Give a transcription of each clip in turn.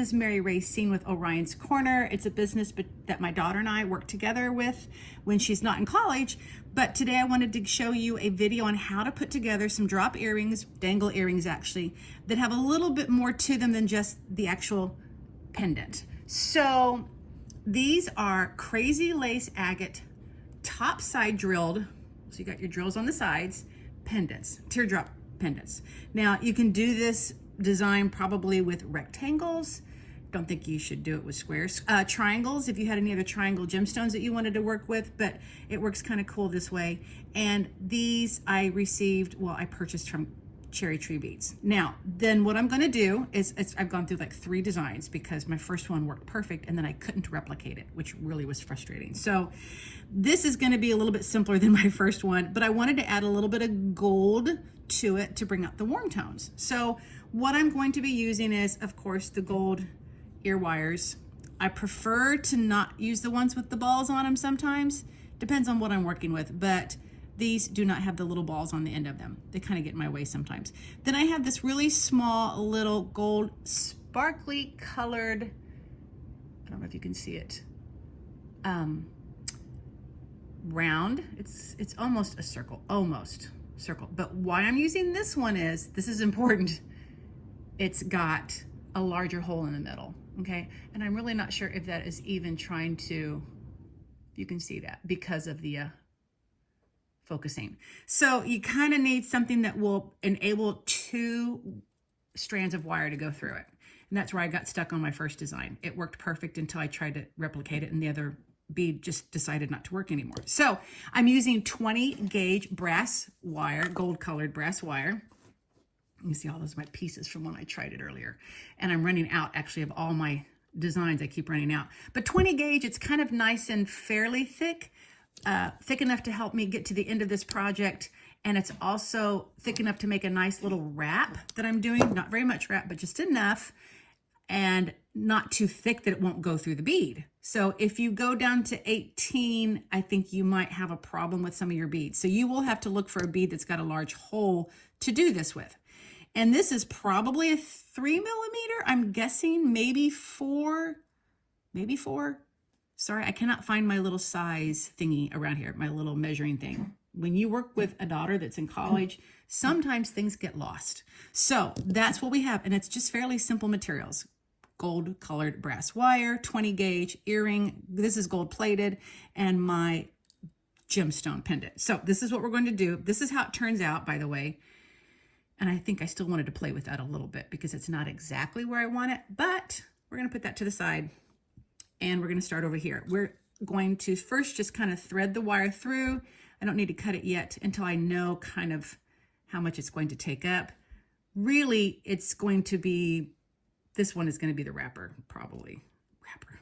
is Mary Racine with Orion's Corner. It's a business that my daughter and I work together with when she's not in college. But today I wanted to show you a video on how to put together some drop earrings, dangle earrings actually, that have a little bit more to them than just the actual pendant. So these are Crazy Lace Agate, top side drilled. So you got your drills on the sides, pendants, teardrop pendants. Now you can do this design probably with rectangles. Don't think you should do it with squares. Triangles, if you had any other triangle gemstones that you wanted to work with, but it works kind of cool this way. And these I purchased from Cherry Tree Beads. Now, then what I'm gonna do is, I've gone through like 3 designs because my first one worked perfect and then I couldn't replicate it, which really was frustrating. So this is gonna be a little bit simpler than my first one, but I wanted to add a little bit of gold to it to bring out the warm tones. So what I'm going to be using is, of course, the gold ear wires. I prefer to not use the ones with the balls on them sometimes. Depends on what I'm working with, but these do not have the little balls on the end of them. They kind of get in my way sometimes. Then I have this really small little gold sparkly colored, I don't know if you can see it, round. It's almost a circle, almost circle. But why I'm using this one is, this is important, it's got a larger hole in the middle, okay? And I'm really not sure if that is even trying to, you can see that because of the focusing. So you kind of need something that will enable 2 strands of wire to go through it. And that's where I got stuck on my first design. It worked perfect until I tried to replicate it and the other bead just decided not to work anymore. So I'm using 20 gauge brass wire, gold colored brass wire. You can see all those are my pieces from when I tried it earlier. And I'm running out actually of all my designs. I keep running out. But 20 gauge, it's kind of nice and fairly thick, thick enough to help me get to the end of this project. And it's also thick enough to make a nice little wrap that I'm doing. Not very much wrap, but just enough. And not too thick that it won't go through the bead. So if you go down to 18, I think you might have a problem with some of your beads. So you will have to look for a bead that's got a large hole to do this with. And this is probably a 3 millimeter. I'm guessing maybe 4. Sorry, I cannot find my little size thingy around here, my little measuring thing. When you work with a daughter that's in college, sometimes things get lost. So that's what we have. And it's just fairly simple materials. Gold colored brass wire, 20 gauge earring. This is gold plated, and my gemstone pendant. So this is what we're going to do. This is how it turns out, by the way. And I think I still wanted to play with that a little bit because it's not exactly where I want it, but we're going to put that to the side and we're going to start over here. We're going to first just kind of thread the wire through. I don't need to cut it yet until I know kind of how much it's going to take up. Really, it's going to be, this one is going to be the wrapper, probably. Wrapper.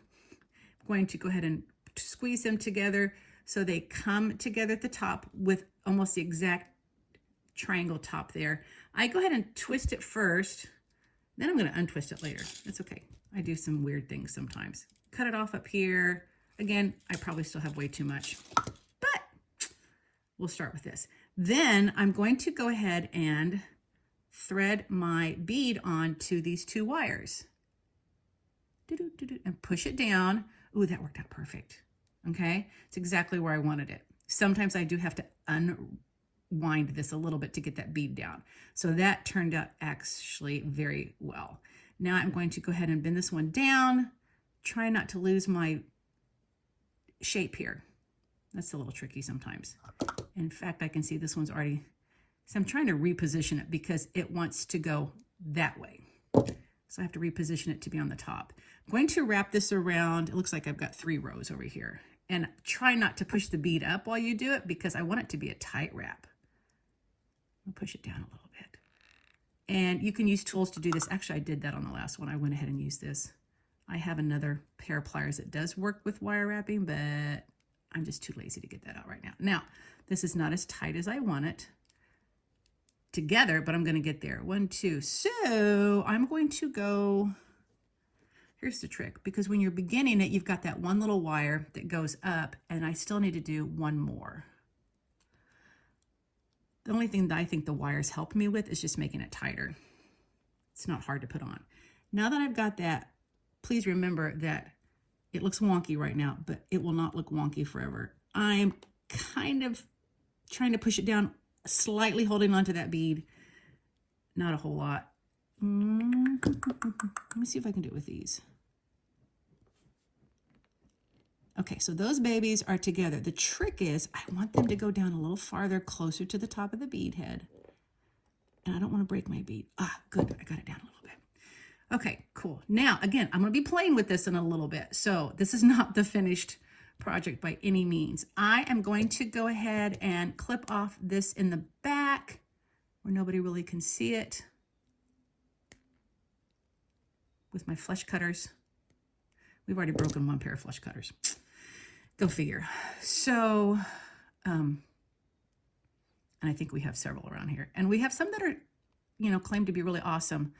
I'm going to go ahead and squeeze them together so they come together at the top with almost the exact triangle top there. I go ahead and twist it first, then I'm going to untwist it later. That's okay. I do some weird things sometimes. Cut it off up here. Again, I probably still have way too much, but we'll start with this. Then I'm going to go ahead and thread my bead onto these 2 wires. And push it down. Ooh, that worked out perfect. Okay, it's exactly where I wanted it. Sometimes I do have to unwind this a little bit to get that bead down. So that turned out actually very well. Now I'm going to go ahead and bend this one down. Try not to lose my shape here. That's a little tricky sometimes. In fact, I can see this one's already, so I'm trying to reposition it because it wants to go that way. So I have to reposition it to be on the top. I'm going to wrap this around. It looks like I've got 3 rows over here. And try not to push the bead up while you do it because I want it to be a tight wrap. I'll push it down a little bit. And you can use tools to do this. Actually, I did that on the last one. I went ahead and used this. I have another pair of pliers that does work with wire wrapping, but I'm just too lazy to get that out right now. Now, this is not as tight as I want it together, but I'm going to get there. 1, 2. So I'm going to go, here's the trick, because when you're beginning it, you've got that one little wire that goes up, and I still need to do 1 more. The only thing that I think the wires help me with is just making it tighter. It's not hard to put on. Now that I've got that please remember that it looks wonky right now, but it will not look wonky forever. I'm kind of trying to push it down, slightly holding onto that bead. Not a whole lot. Let me see if I can do it with these. Okay, so those babies are together. The trick is I want them to go down a little farther, closer to the top of the bead head. And I don't want to break my bead. Ah, good, I got it down a little bit. Okay, cool. Now, again, I'm going to be playing with this in a little bit. So this is not the finished project by any means. I am going to go ahead and clip off this in the back where nobody really can see it with my flush cutters. We've already broken one pair of flush cutters. Go figure. So, and I think we have several around here. And we have some that are, you know, claimed to be really awesome.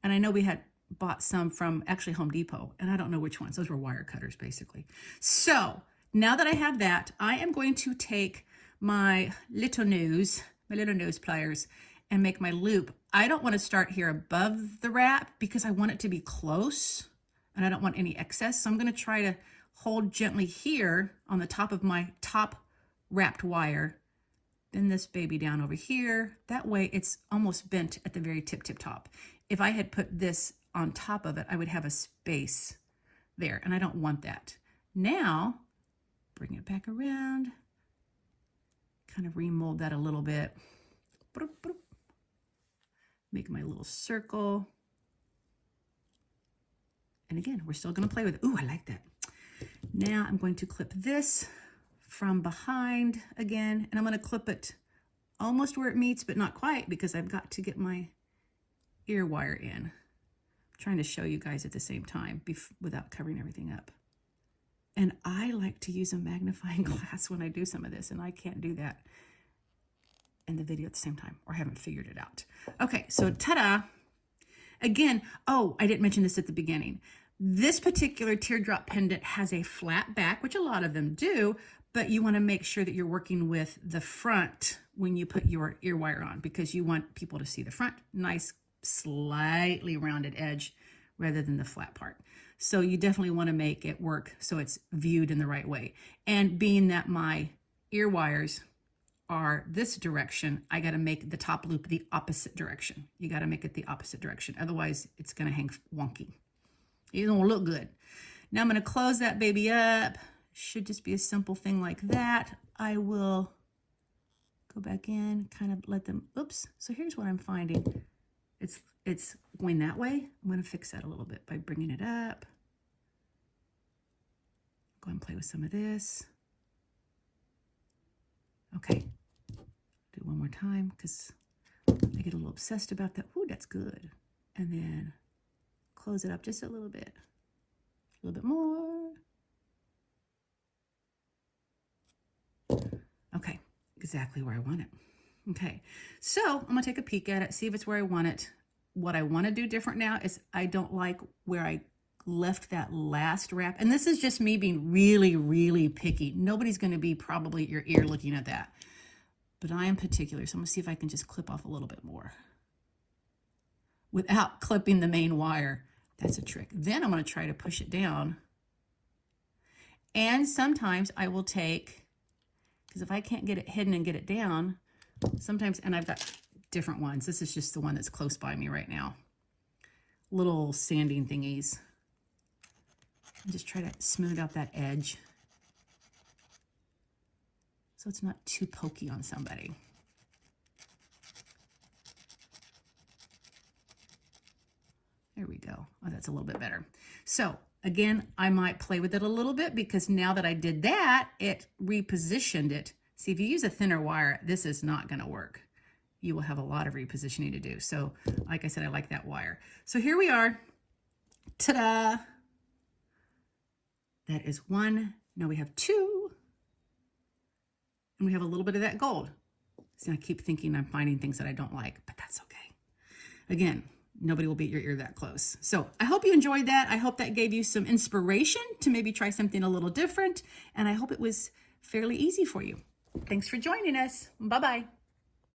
And I know we had bought some from actually Home Depot, and I don't know which ones. Those were wire cutters, basically. So now that I have that, I am going to take my little nose pliers and make my loop. I don't want to start here above the wrap because I want it to be close and I don't want any excess. So I'm going to try to hold gently here on the top of my top wrapped wire. Bend this baby down over here. That way it's almost bent at the very tip top. If I had put this on top of it, I would have a space there, and I don't want that. Now, bring it back around, kind of remold that a little bit. Make my little circle. And again, we're still gonna play with it. Ooh, I like that. Now I'm going to clip this from behind again, and I'm gonna clip it almost where it meets, but not quite, because I've got to get my ear wire in. I'm trying to show you guys at the same time without covering everything up. And I like to use a magnifying glass when I do some of this, and I can't do that in the video at the same time, or haven't figured it out. Okay, so ta-da. Again, oh, I didn't mention this at the beginning. This particular teardrop pendant has a flat back, which a lot of them do, but you want to make sure that you're working with the front when you put your ear wire on, because you want people to see the front, nice, slightly rounded edge rather than the flat part. So you definitely want to make it work so it's viewed in the right way. And being that my ear wires are this direction, I got to make the top loop the opposite direction. You got to make it the opposite direction. Otherwise, it's going to hang wonky. It don't look good. Now I'm going to close that baby up. Should just be a simple thing like that. I will go back in, kind of let them, oops. So here's what I'm finding. It's going that way. I'm going to fix that a little bit by bringing it up. Go and play with some of this. Okay. Do one more time because I get a little obsessed about that. Ooh, that's good. And then close it up just a little bit. A little bit more. Okay, exactly where I want it. Okay, so I'm gonna take a peek at it, see if it's where I want it. What I wanna do different now is I don't like where I left that last wrap. And this is just me being really, really picky. Nobody's gonna be probably at your ear looking at that. But I am particular, so I'm gonna see if I can just clip off a little bit more without clipping the main wire. That's a trick. Then I'm gonna try to push it down. And sometimes I will take, because if I can't get it hidden and get it down, sometimes, and I've got different ones. This is just the one that's close by me right now. Little sanding thingies. And just try to smooth out that edge so it's not too pokey on somebody. There we go. Oh, that's a little bit better. So again, I might play with it a little bit because now that I did that, it repositioned it. See, if you use a thinner wire, this is not going to work. You will have a lot of repositioning to do. So like I said, I like that wire. So here we are. Ta-da! That is one. Now we have two. And we have a little bit of that gold. See, I keep thinking I'm finding things that I don't like, but that's okay. Again, nobody will be at your ear that close. So I hope you enjoyed that. I hope that gave you some inspiration to maybe try something a little different. And I hope it was fairly easy for you. Thanks for joining us. Bye-bye.